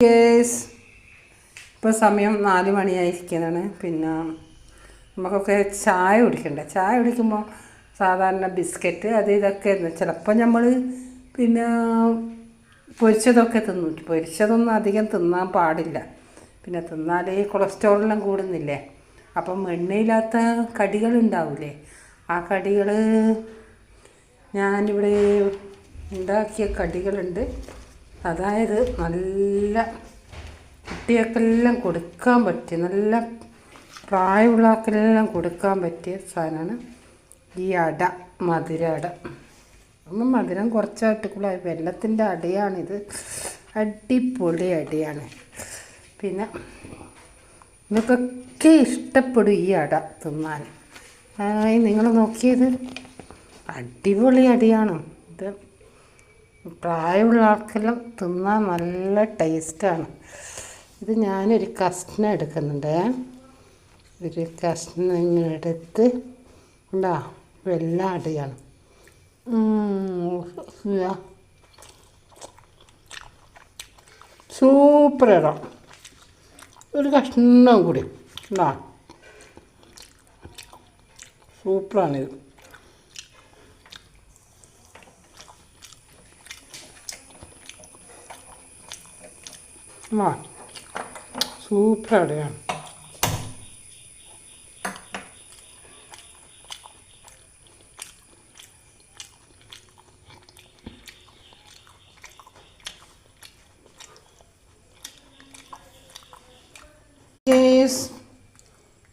Case ഇപ്പോൾ സമയം 4 മണിയായിരിക്കുന്നതാണ്. പിന്നെ നമുക്കൊക്കെ ചായ കുടിക്കണ്ടേ. ചായ കുടിക്കുമ്പോൾ സാധാരണ ബിസ്ക്കറ്റ് അത് ഇതൊക്കെ ചിലപ്പോൾ നമ്മൾ പിന്നെ പൊരിച്ചതൊക്കെ തിന്നും. പൊരിച്ചതൊന്നും അധികം തിന്നാൻ പാടില്ല. പിന്നെ തിന്നാൽ കൊളസ്ട്രോളെല്ലാം കൂടുന്നില്ലേ. അപ്പം എണ്ണയില്ലാത്ത കടികളുണ്ടാവില്ലേ, ആ കടികൾ ഞാനിവിടെ ഉണ്ടാക്കിയ കടികളുണ്ട്. അതായത് നല്ല കുട്ടികൾക്കെല്ലാം കൊടുക്കാൻ പറ്റിയ, നല്ല പ്രായമുള്ളവർക്കെല്ലാം കൊടുക്കാൻ പറ്റിയ സാധനമാണ് ഈ അട, മധുര അട. ഒന്നും മധുരം കുറച്ചായിട്ടുള്ള വെല്ലത്തിൻ്റെ അടയാണിത്. അടിപൊളി അടയാണ്. പിന്നെ നിങ്ങൾക്കൊക്കെ ഇഷ്ടപ്പെടും ഈ അട തിന്നാൻ. നിങ്ങൾ നോക്കിയത് അടിപൊളി അടയാണ് ഇത്. പ്രായമുള്ള ആൾക്കെല്ലാം തിന്നാൻ നല്ല ടേസ്റ്റാണ് ഇത്. ഞാനൊരു കഷ്ണം എടുക്കുന്നുണ്ട്. ഒരു കഷ്ണം ഇങ്ങനെ എടുത്ത് ഉണ്ടാ, വെള്ള അടയാണ്. സൂപ്പർ അട. ഒരു കഷ്ണം കൂടി ഉണ്ടാ, സൂപ്പറാണിത്. സൂപ്പർ അടയാണ്.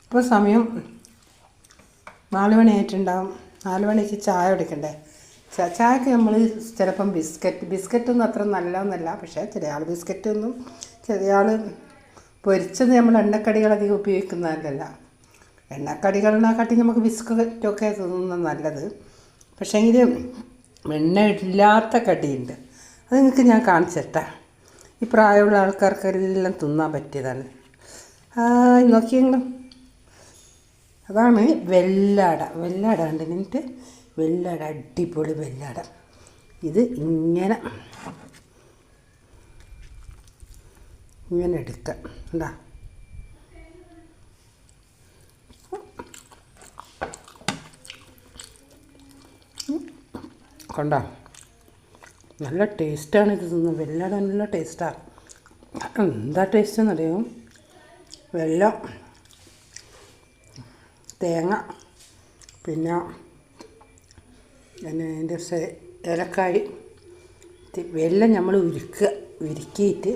ഇപ്പോൾ സമയം 4 മണിയായിട്ടുണ്ടാവും. 4 മണിക്ക് ചായ കുടിക്കണ്ടേ. ചായക്ക് നമ്മൾ ചിലപ്പം ബിസ്ക്കറ്റൊന്നും അത്ര നല്ലതൊന്നുമല്ല. പക്ഷേ ചില ആൾ ബിസ്ക്കറ്റൊന്നും, ചെറിയ ആൾ പൊരിച്ചത് നമ്മൾ എണ്ണക്കടികളധികം ഉപയോഗിക്കുന്നതല്ല. എണ്ണക്കടികളിനെക്കാട്ടി നമുക്ക് ബിസ്ക്കറ്റൊക്കെ തിന്നുന്നത് നല്ലത്. പക്ഷേങ്കിൽ എണ്ണ ഇല്ലാത്ത കടിയുണ്ട്, അത് നിങ്ങൾക്ക് ഞാൻ കാണിച്ചു തരാം. ഈ പ്രായമുള്ള ആൾക്കാർക്കെല്ലാം തിന്നാൻ പറ്റിയതാണ്. നോക്കിയെങ്കിലും അതാണ് വെള്ളട. വെള്ളട ഉണ്ട് എന്നിട്ട് വെള്ളട, അടിപൊളി വെള്ളട. ഇത് ഇങ്ങനെ എടുക്കാം. എന്താ കണ്ടോ, നല്ല ടേസ്റ്റാണ് ഇത് തിന്നുന്നത്. വെള്ളട നല്ല ടേസ്റ്റാണ്. എന്താ ടേസ്റ്റ് എന്നറിയാം. വെള്ളം, തേങ്ങ, പിന്നെ അതിൻ്റെ ഏലക്കായ്, വെള്ളം നമ്മൾ ഉരുക്കിയിട്ട്